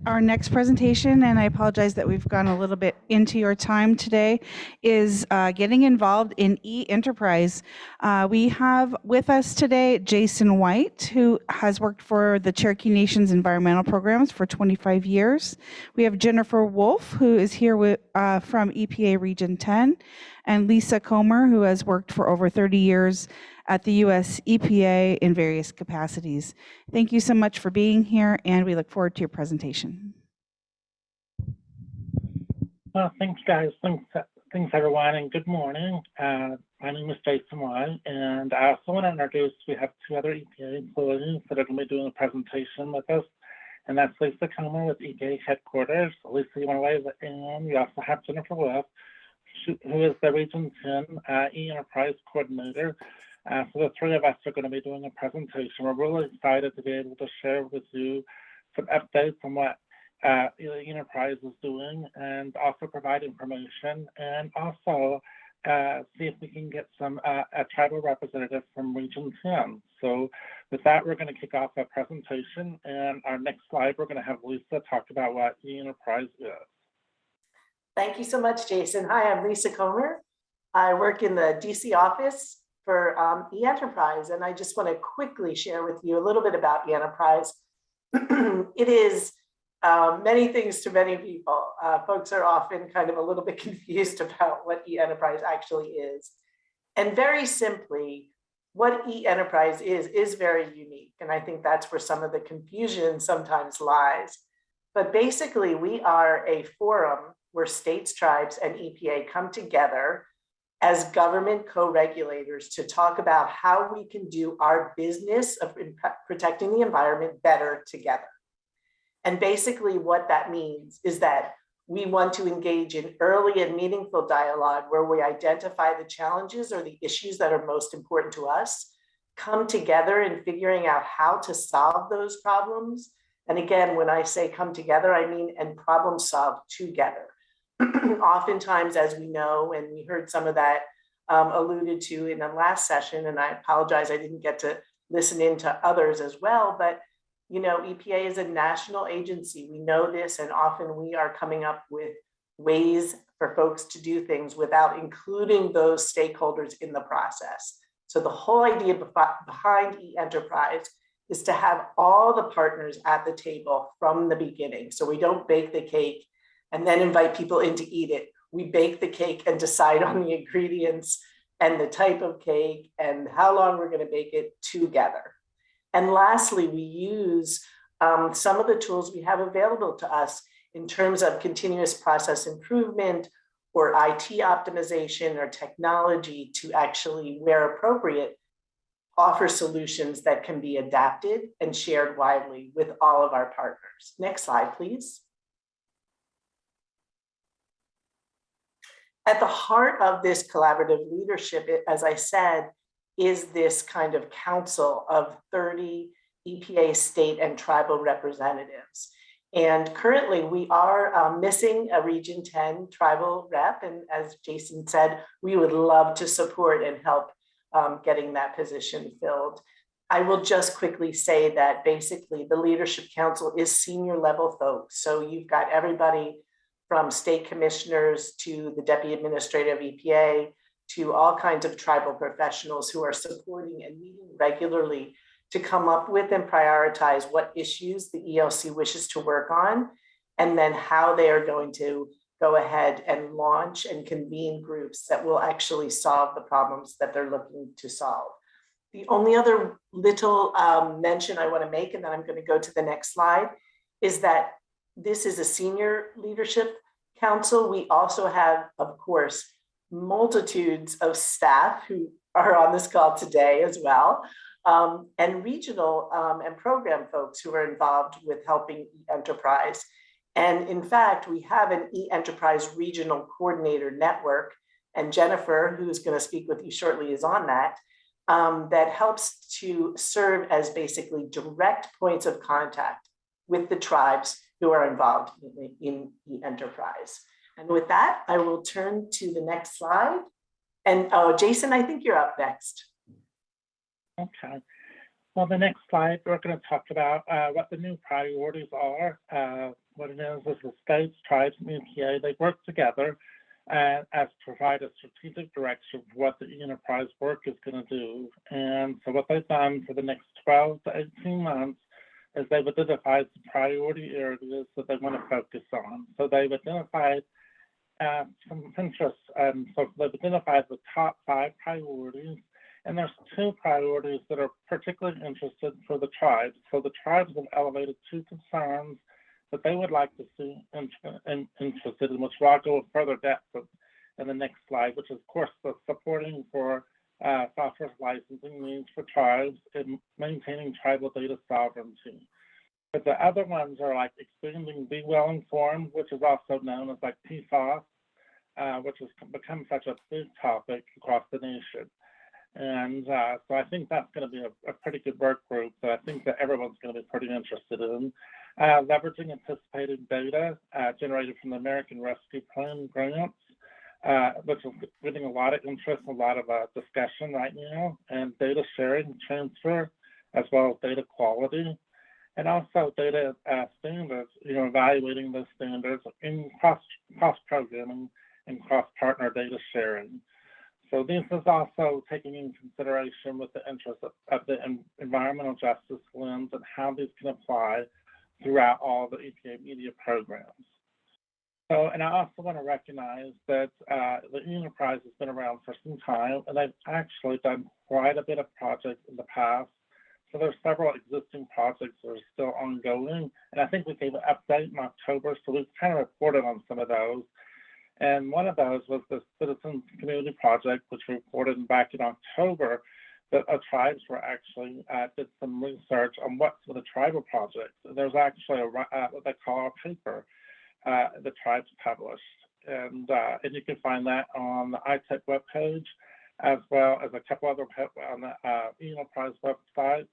Our next presentation, and I apologize that we've gone a little bit into your time today, is getting involved in e-enterprise. We have with us today Jason White, who has worked for the Cherokee Nation's environmental programs for 25 years. We have Jennifer Wolf, who is here from EPA Region 10, and Lisa Comer, who has worked for over 30 years at the US EPA in various capacities. Thank you so much for being here, and we look forward to your presentation. Well, thanks, guys. Thanks, everyone, and good morning. My name is Jason White, and I also want to introduce, we have two other EPA employees that are going to be doing a presentation with us, and that's Lisa Comer with EPA headquarters. Lisa, you want to wave it in? We also have Jennifer Wolf, who is the Region 10 e-enterprise coordinator. So the three of us are going to be doing a presentation. We're really excited to be able to share with you some updates on what e-enterprise is doing, and also provide information, and also see if we can get some a tribal representative from Region 10. So with that, we're going to kick off a presentation, and our next slide, we're going to have Lisa talk about what e-enterprise is. Thank you so much, Jason. Hi, I'm Lisa Comer. I work in the DC office for e-enterprise, and I just want to quickly share with you a little bit about e-enterprise. It is many things to many people. Folks are often kind of a little bit confused about what e-enterprise actually is. And very simply, what e-enterprise is very unique. And I think that's where some of the confusion sometimes lies. But basically, we are a forum where states, tribes, and EPA come together as government co-regulators to talk about how we can do our business of protecting the environment better together. And basically what that means is that we want to engage in early and meaningful dialogue where we identify the challenges or the issues that are most important to us, come together in figuring out how to solve those problems. And again, when I say come together, I mean and problem solve together. Oftentimes, as we know, and we heard some of that alluded to in the last session, and I apologize, I didn't get to listen in to others as well, but you know, EPA is a national agency. We know this, and often we are coming up with ways for folks to do things without including those stakeholders in the process. So the whole idea behind e-enterprise is to have all the partners at the table from the beginning. So we don't bake the cake and then invite people in to eat it. We bake the cake and decide on the ingredients and the type of cake and how long we're going to bake it together. And lastly, we use some of the tools we have available to us in terms of continuous process improvement or IT optimization or technology to actually, where appropriate, offer solutions that can be adapted and shared widely with all of our partners. Next slide, please. At the heart of this collaborative leadership, as I said, is this kind of council of 30 EPA state and tribal representatives. And currently we are missing a Region 10 tribal rep. And as Jason said, we would love to support and help getting that position filled. I will just quickly say that basically the Leadership Council is senior level folks. So you've got everybody from state commissioners to the Deputy Administrator of EPA, to all kinds of tribal professionals who are supporting and meeting regularly to come up with and prioritize what issues the EELC wishes to work on, and then how they are going to go ahead and launch and convene groups that will actually solve the problems that they're looking to solve. The only other little mention I want to make, and then I'm going to go to the next slide, is that this is a senior leadership council. We also have, of course, multitudes of staff who are on this call today as well, and regional and program folks who are involved with helping e-enterprise. And in fact, we have an e-enterprise regional coordinator network, and Jennifer, who's going to speak with you shortly, is on that, that helps to serve as basically direct points of contact with the tribes who are involved in e-enterprise. And with that, I will turn to the next slide. And Jason, I think you're up next. Okay. Well, the next slide, we're going to talk about what the new priorities are what it is the states, tribes, and EPA, they work together and as provide a strategic direction for what the enterprise work is going to do. And so what they've done for the next 12 to 18 months is they've identified the priority areas that they want to focus on. So they've identified some interests, so they've identified the top 5 priorities, and there's 2 priorities that are particularly interested for the tribes. So the tribes have elevated 2 concerns that they would like to see interested in, which I'll go with further depth in the next slide, which is, of course, the supporting for software licensing needs for tribes and maintaining tribal data sovereignty. But the other ones are like expanding Be Well Informed, which is also known as like PFOS, which has become such a big topic across the nation. And so I think that's going to be a pretty good work group that I think that everyone's going to be pretty interested in. Leveraging anticipated data generated from the American Rescue Plan grants, which is getting a lot of interest, a lot of discussion right now, and data sharing and transfer, as well as data quality, and also data standards, evaluating those standards in cross-programming and cross-partner data sharing. So this is also taking into consideration with the interest of the environmental justice lens and how these can apply throughout all the EPA media programs. So, and I also want to recognize that the enterprise has been around for some time, and they've actually done quite a bit of projects in the past. So there's several existing projects that are still ongoing, and I think we gave an update in October, so we've kind of reported on some of those. And one of those was the Citizens Community Project, which we reported back in October, that tribes were actually did some research on what some of the tribal projects. There's actually what they call a paper the tribes published, and you can find that on the ITEC webpage, as well as a couple other on the enterprise website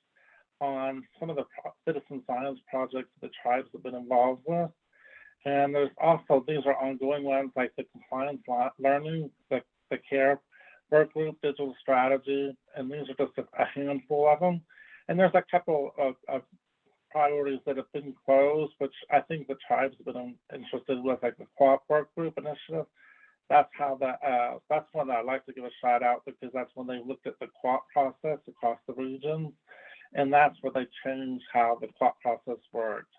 on some of the citizen science projects that the tribes have been involved with. And there's also, these are ongoing ones like the compliance learning, the care work group, digital strategy, and these are just a handful of them. And there's a couple of priorities that have been closed, which I think the tribes have been interested with, like the co-op work group initiative. That's how that's one that I'd like to give a shout out, because that's when they looked at the co-op process across the regions, and that's where they changed how the co-op process worked.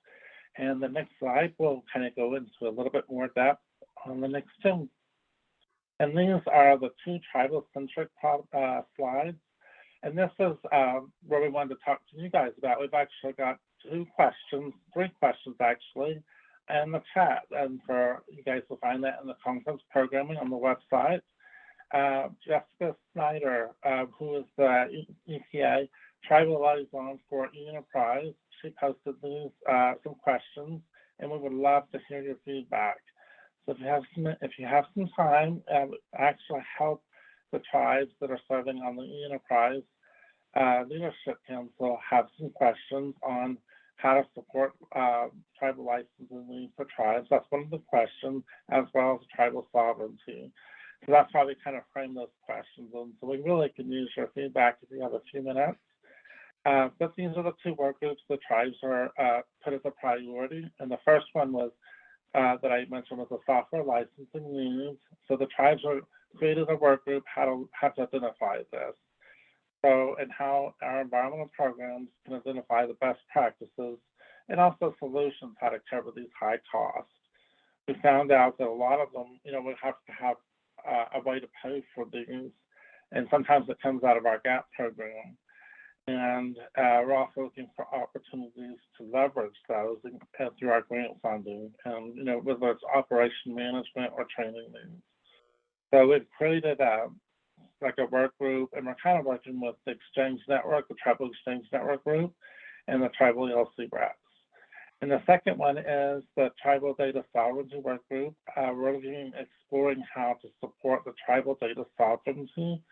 And the next slide will kind of go into a little bit more depth on the next two. And these are the 2 tribal centric slides. And this is where we wanted to talk to you guys about. We've actually got 3 questions actually, in the chat. And for you guys will find that in the conference programming on the website. Jessica Snyder, who is the EPA Tribal Liaison for Enterprise, she posted these some questions, and we would love to hear your feedback. So if you have some time, actually help the tribes that are serving on the Enterprise Leadership Council have some questions on how to support tribal licensing needs for tribes. That's one of the questions, as well as tribal sovereignty. So that's how we kind of frame those questions. And so we really can use your feedback if you have a few minutes. But these are the 2 work groups the tribes are put as a priority. And the first one was that I mentioned was the software licensing needs. So the tribes are created a work group how to identify this. So, and how our environmental programs can identify the best practices and also solutions how to cover these high costs. We found out that a lot of them, we have to have a way to pay for these, and sometimes it comes out of our GAP program. And we're also looking for opportunities to leverage those through our grant funding, and whether it's operation management or training needs. So we've created like a work group, and we're kind of working with the Exchange Network, the Tribal Exchange Network group, and the Tribal EELC reps. And the second one is the Tribal Data Sovereignty work group. We're exploring how to support the tribal data sovereignty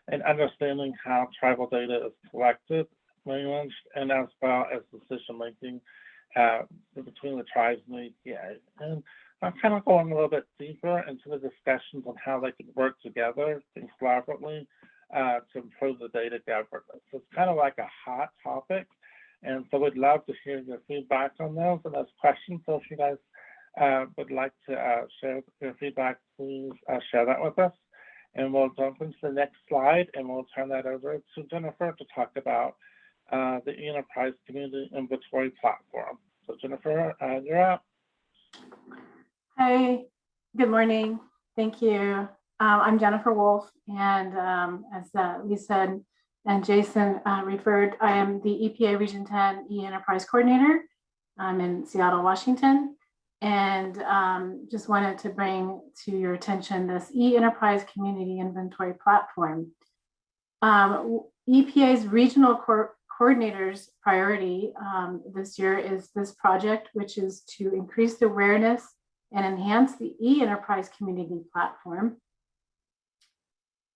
and understanding how tribal data is collected, managed, and as well as decision-making between the tribes and the EPA. And I'm kind of going a little bit deeper into the discussions on how they can work together and collaboratively to improve the data governance. So it's kind of like a hot topic, And so we'd love to hear your feedback on those and those questions. So if you guys would like to share your feedback, please share that with us. And we'll jump into the next slide, and we'll turn that over to Jennifer to talk about the Enterprise Community Inventory Platform. So Jennifer, you're up. Hi, good morning. Thank you. I'm Jennifer Wolf, and as Lisa and Jason referred, I am the EPA Region 10 E-Enterprise Coordinator. I'm in Seattle, Washington, and just wanted to bring to your attention this E-Enterprise Community Inventory Platform. EPA's regional coordinator's priority this year is this project, which is to increase the awareness and enhance the E-Enterprise Community Platform.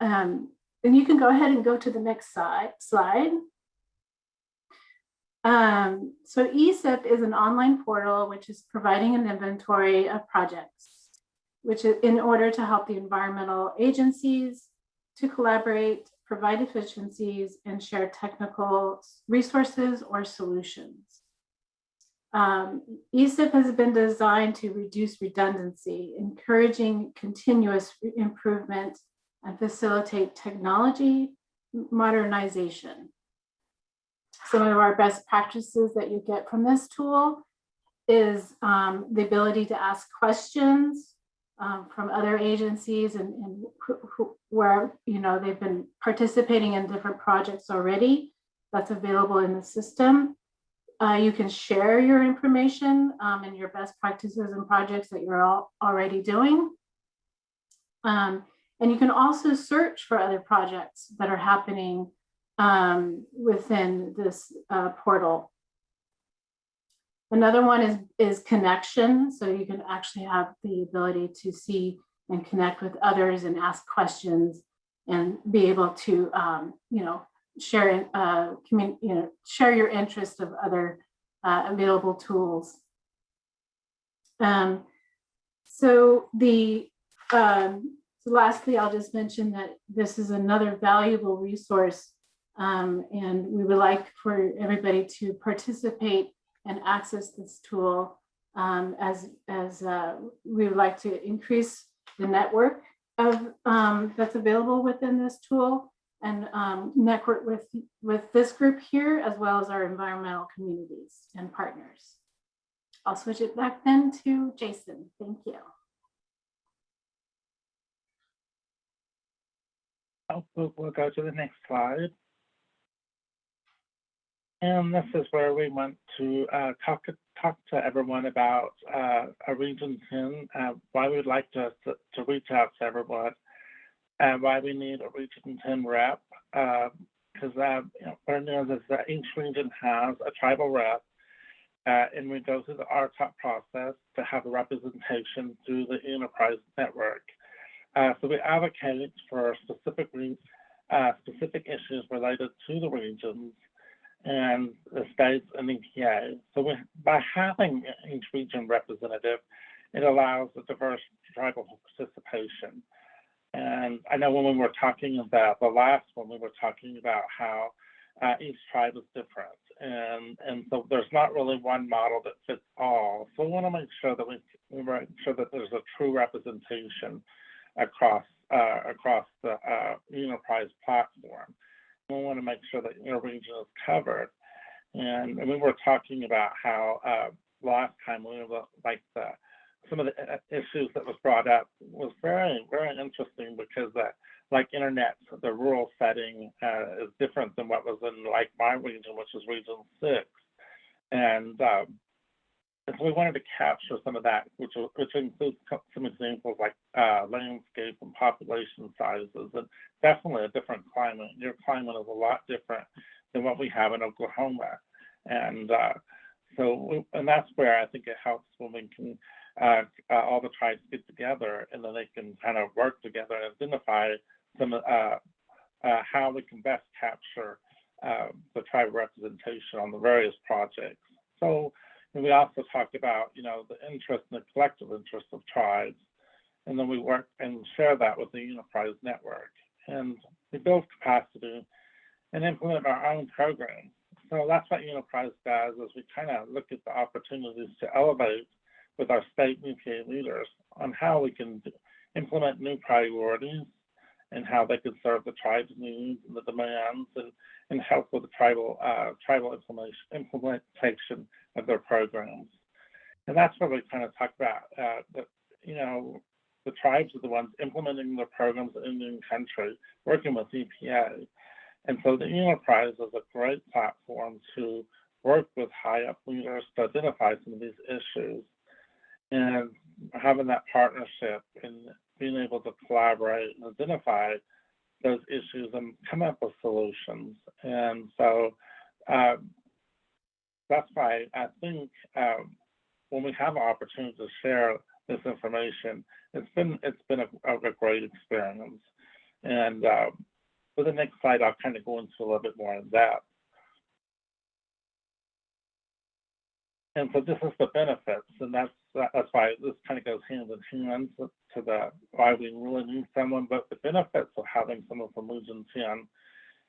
And you can go ahead and go to the next slide. So ESIP is an online portal which is providing an inventory of projects, which is in order to help the environmental agencies to collaborate, provide efficiencies, and share technical resources or solutions. ESIP has been designed to reduce redundancy, encouraging continuous improvement, and facilitate technology modernization. Some of our best practices that you get from this tool is the ability to ask questions from other agencies and where they've been participating in different projects already. That's available in the system. You can share your information and your best practices and projects that you're already doing. And you can also search for other projects that are happening within this portal. Another one is connection. So you can actually have the ability to see and connect with others and ask questions and be able to, share share your interest of other available tools. So lastly, I'll just mention that this is another valuable resource, and we would like for everybody to participate and access this tool as we would like to increase the network of that's available within this tool and network with this group here, as well as our environmental communities and partners. I'll switch it back then to Jason. Thank you. We'll go to the next slide. And this is where we want to talk to everyone about a Region 10, why we'd like to reach out to everyone, and why we need a Region 10 rep. Because what it is that each region has a tribal rep, and we go through the RTOP process to have a representation through the enterprise network. So we advocate for specific issues related to the regions and the states and EPA. So by having each region representative, it allows a diverse tribal participation. And I know when we were talking about the last one, we were talking about how each tribe is different. And so there's not really one model that fits all. So we want to make sure that we make sure that there's a true representation across the enterprise platform. We want to make sure that your region is covered. And we were talking about how last time we were like some of the issues that was brought up was very, very interesting because like internet, the rural setting is different than what was in like my region, which is Region 6. And so we wanted to capture some of that, which includes some examples like landscape and population sizes, and definitely a different climate. Your climate is a lot different than what we have in Oklahoma. And and that's where I think it helps when we can all the tribes get together and then they can kind of work together and identify some how we can best capture the tribe representation on the various projects. So and we also talked about, the interest and the collective interest of tribes. And then we work and share that with the enterprise network. And we build capacity and implement our own programs. So that's what Enterprise does, is we kind of look at the opportunities to elevate with our state and EPA leaders on how we can implement new priorities and how they can serve the tribe's needs and the demands, and help with the tribal implementation of their programs. And that's what we kind of talk about, that, the tribes are the ones implementing the programs in Indian country, working with EPA. And so the Enterprise is a great platform to work with high up leaders to identify some of these issues, and having that partnership and being able to collaborate and identify those issues and come up with solutions. And so that's why I think when we have an opportunity to share this information, it's been a great experience. And for the next slide, I'll kind of go into a little bit more in depth. And so this is the benefits, and that's why this kind of goes hand in hand to the why we really need someone. But the benefits of having someone from Region 10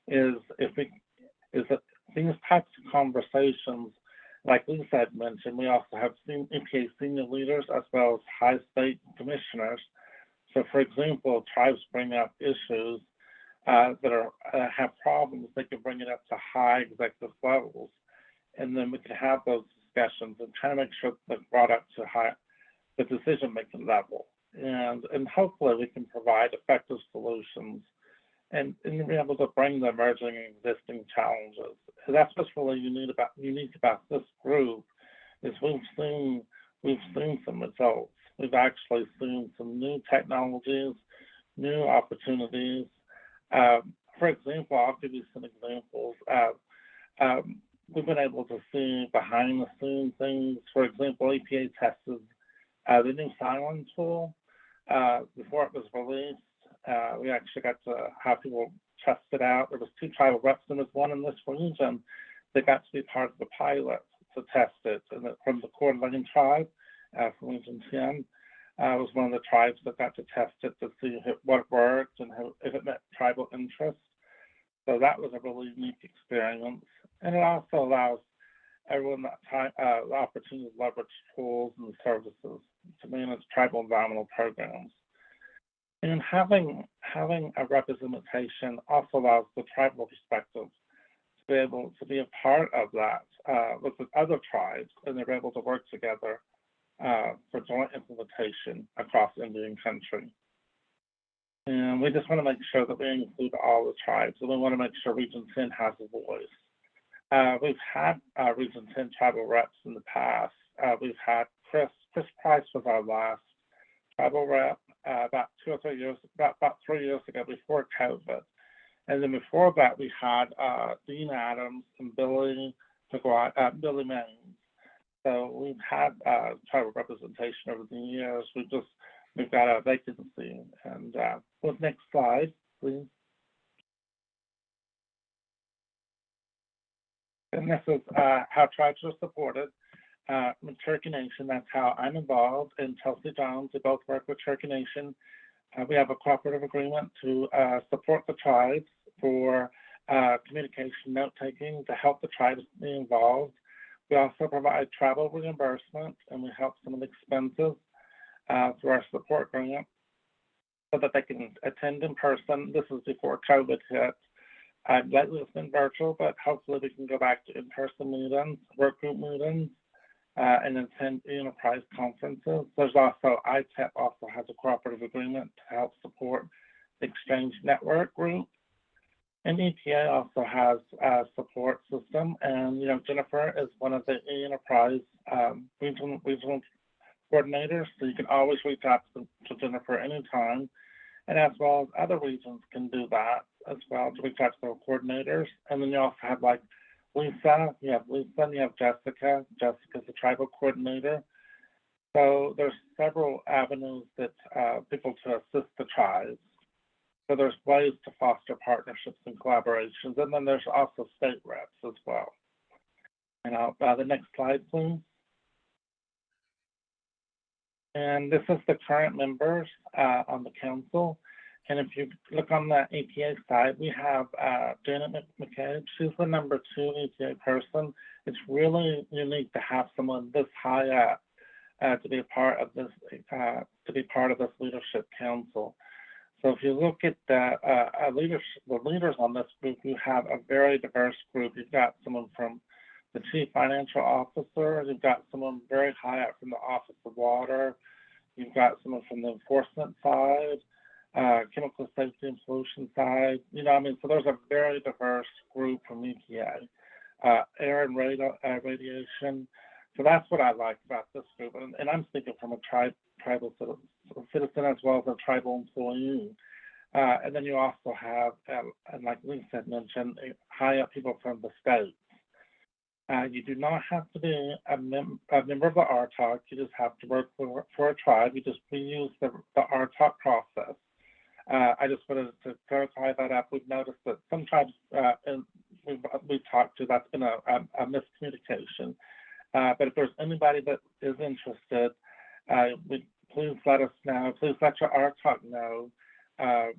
is that these types of conversations, like Lisa had mentioned, we also have EPA senior leaders as well as high state commissioners. So, for example, tribes bring up issues that have problems, they can bring it up to high executive levels, and then we can have those discussions and kind of make sure they're brought up to the decision-making level, and hopefully we can provide effective solutions and be able to bring the emerging and existing challenges. So that's what's really unique about this group, is we've seen some results. We've actually seen some new technologies, new opportunities. For example, I'll give you some examples. We've been able to see behind the scenes things. For example, EPA tested the new Silent tool before it was released. We actually got to have people test it out. There was 2 tribal reps, and there's one in this region that got to be part of the pilot to test it. And from the Coeur d'Alene tribe, from Region 10, was one of the tribes that got to test it to see what worked and if it met tribal interest. So that was a really unique experience. And it also allows everyone the opportunity to leverage tools and services to manage tribal environmental programs. And having a representation also allows the tribal perspective to be able to be a part of that with other tribes, and they're able to work together for joint implementation across Indian country. And we just want to make sure that we include all the tribes, and we want to make sure Region 10 has a voice. We've had Region 10 tribal reps in the past. We've had Chris Price was our last tribal rep about 2 or 3 years, about 3 years ago, before COVID. And then before that, we had Dean Adams and Billy Maines. So we've had tribal representation over the years. We've got a vacancy. And next slide, please. And this is how tribes are supported. With Cherokee Nation, that's how I'm involved, and Chelsea Jones, we both work with Cherokee Nation. We have a cooperative agreement to support the tribes for communication, note-taking, to help the tribes be involved. We also provide travel reimbursement, and we help some of the expenses through our support grant so that they can attend in person. This is before COVID hit. Lately it's been virtual, but hopefully we can go back to in-person meetings, work group meetings, and attend enterprise conferences. There's also ITEP also has a cooperative agreement to help support the Exchange Network group. And EPA also has a support system. And, Jennifer is one of the enterprise regional coordinators, so you can always reach out to Jennifer anytime. And as well as other regions can do that as well, to reach out to their coordinators. And then you also have like Lisa, you have Jessica. Jessica's the tribal coordinator. So there's several avenues that people to assist the tribes. So there's ways to foster partnerships and collaborations. And then there's also state reps as well. And the next slide, please. And this is the current members on the council. And if you look on the EPA side, we have Janet McCabe. She's the #2 EPA person. It's really unique to have someone this high up to be a part of this leadership council. So if you look at the leaders on this group, you have a very diverse group. You've got someone from the Chief Financial Officer. You've got someone very high up from the Office of Water. You've got someone from the enforcement side, chemical safety and pollution side. So there's a very diverse group from EPA, air and radiation. So that's what I like about this group. And I'm speaking from a tribal citizen as well as a tribal employee. And then you also have, and like Lisa had mentioned, high up people from the state. You do not have to be a member of the RTOC. You just have to work for a tribe. We use the RTOC process. I just wanted to clarify that up. We've noticed that some tribes we've talked to, that's been a miscommunication. But if there's anybody that is interested, please let us know. Please let your RTOC know.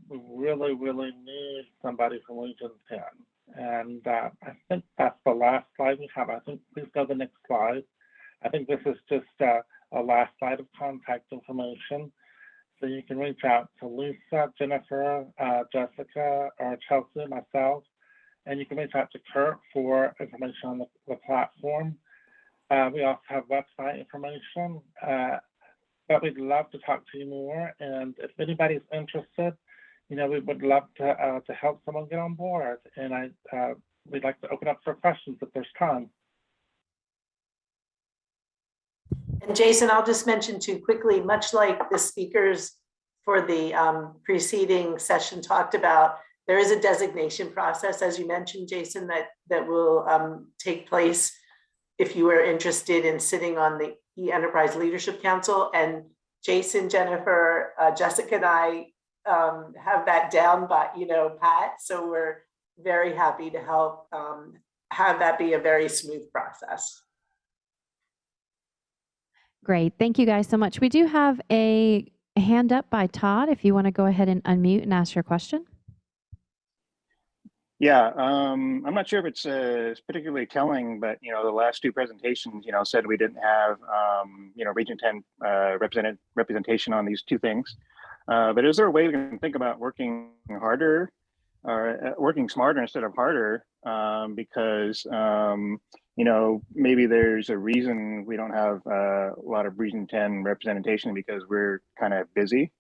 We really, really need somebody from Region 10. And I think that's the last slide we have. I think please go to the next slide. I think this is just a last slide of contact information. So you can reach out to Lisa, Jennifer, Jessica, or Chelsea, myself. And you can reach out to Kurt for information on the platform. We also have website information. But we'd love to talk to you more. And if anybody's interested, we would love to help someone get on board. And we'd like to open up for questions if there's time. And Jason, I'll just mention too quickly, much like the speakers for the preceding session talked about, there is a designation process, as you mentioned, Jason, that will take place if you are interested in sitting on the E-Enterprise Leadership Council. And Jason, Jennifer, Jessica, and I have that down by, pat. So we're very happy to help have that be a very smooth process. Great. Thank you guys so much. We do have a hand up by Todd, if you want to go ahead and unmute and ask your question. Yeah, I'm not sure if it's particularly telling, but the last two presentations, said we didn't have Region 10 representation on these two things. But is there a way we can think about working harder or working smarter instead of harder? Because maybe there's a reason we don't have a lot of Region 10 representation because we're kind of busy,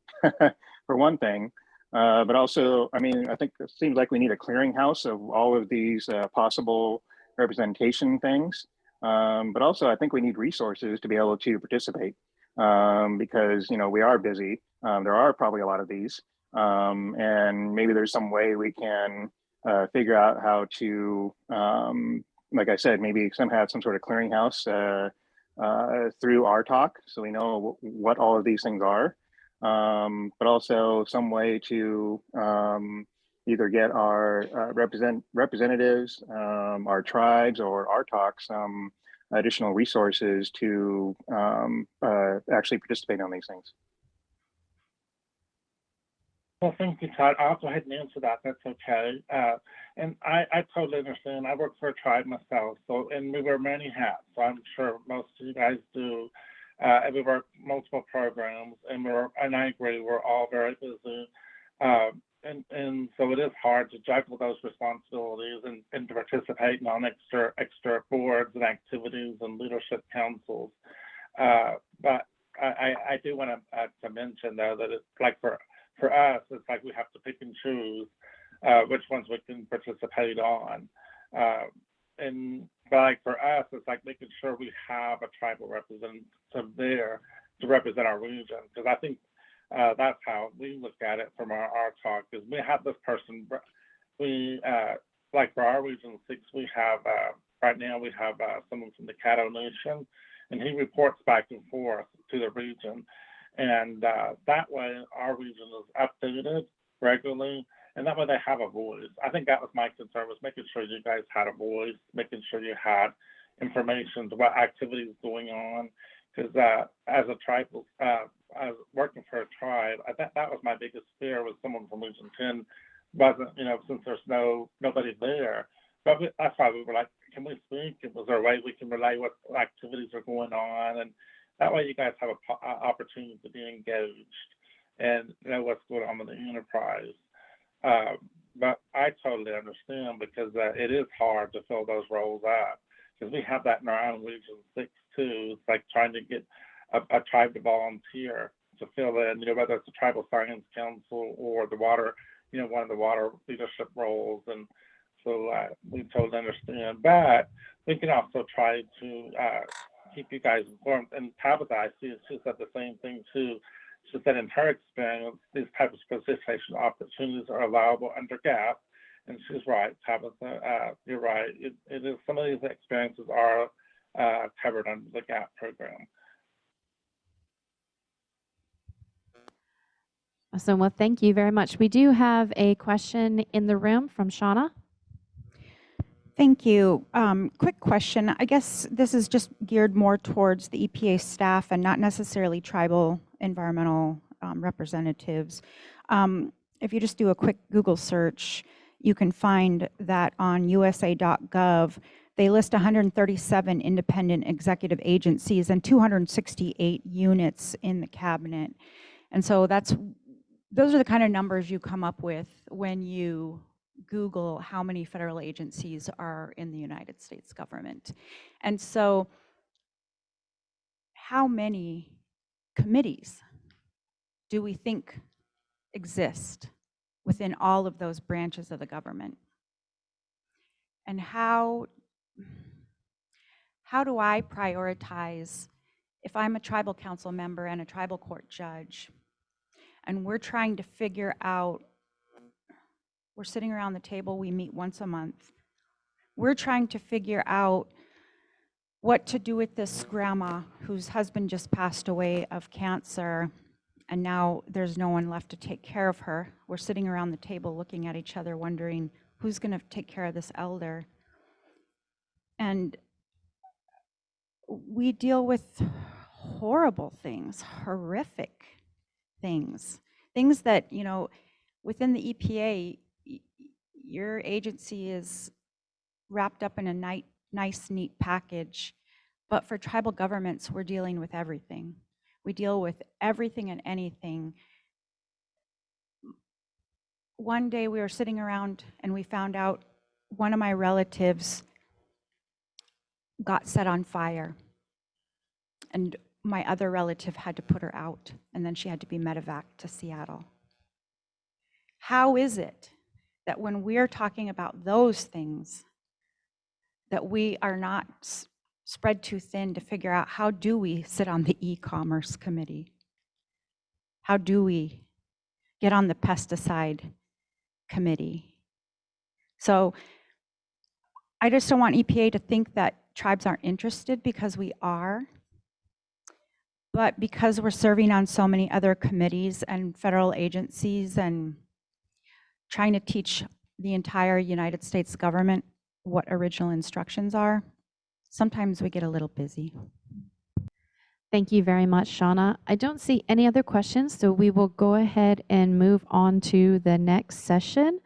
for one thing. But also, I think it seems like we need a clearinghouse of all of these possible representation things. But also, I think we need resources to be able to participate because, we are busy. There are probably a lot of these. And maybe there's some way we can figure out how to, like I said, maybe have some sort of clearinghouse through RTOC so we know what all of these things are. But also some way to either get our representatives, our tribes, or RTOC some additional resources to actually participate on these things. Well, thank you, Todd. I'll go ahead and answer that. That's okay. And I totally understand. I work for a tribe myself, and we wear many hats. So I'm sure most of you guys do. And we work multiple programs, and I agree, we're all very busy. And so it is hard to juggle those responsibilities and to participate in extra boards and activities and leadership councils. But I do want to mention though that it's like for us, it's like we have to pick and choose which ones we can participate on. But like for us, it's like making sure we have a tribal representative there to represent our region, because I think that's how we look at it from our talk. Is we have this person. We like for our Region 6, we have right now we have someone from the Caddo Nation, and he reports back and forth to the region, and that way our region is updated regularly. And that way they have a voice. I think that was my concern, was making sure you guys had a voice, making sure you had information to what activities going on. Because as a tribal was working for a tribe, that was my biggest fear, was someone from Region 10 wasn't, since there's nobody there. But that's why we were like, can we speak? Was there a way we can relay what activities are going on? And that way you guys have an opportunity to be engaged and know what's going on with the enterprise. But I totally understand, because it is hard to fill those roles up, because we have that in our own Region 6 too. It's like trying to get a tribe to volunteer to fill in, whether it's the Tribal Science Council or the water, one of the water leadership roles. And so we totally understand. But we can also try to keep you guys informed. And Tabitha, I see, she said the same thing too. She said in her experience, these types of participation opportunities are allowable under GAP. And she's right, Tabitha, you're right. It is, some of these experiences are covered under the GAP program. Awesome. Well, thank you very much. We do have a question in the room from Shauna. Thank you. Quick question. I guess this is just geared more towards the EPA staff and not necessarily tribal environmental representatives. If you just do a quick Google search, you can find that on USA.gov, they list 137 independent executive agencies and 268 units in the cabinet. And so those are the kind of numbers you come up with when you Google how many federal agencies are in the United States government. And so how many committees do we think exist within all of those branches of the government? And how do I prioritize if I'm a tribal council member and a tribal court judge, and we're trying to figure out, we're sitting around the table, we meet once a month. We're trying to figure out what to do with this grandma whose husband just passed away of cancer, and now there's no one left to take care of her. We're sitting around the table looking at each other wondering who's going to take care of this elder. And we deal with horrible things, horrific things that, within the EPA, your agency is wrapped up in a nice, neat package. But for tribal governments, we're dealing with everything. We deal with everything and anything. One day we were sitting around and we found out one of my relatives got set on fire. And my other relative had to put her out, and then she had to be medevaced to Seattle. How is it that when we're talking about those things, that we are not spread too thin to figure out how do we sit on the e-commerce committee? How do we get on the pesticide committee? So I just don't want EPA to think that tribes aren't interested, because we are. But because we're serving on so many other committees and federal agencies and trying to teach the entire United States government what original instructions are, sometimes we get a little busy. Thank you very much, Shauna. I don't see any other questions, so we will go ahead and move on to the next session.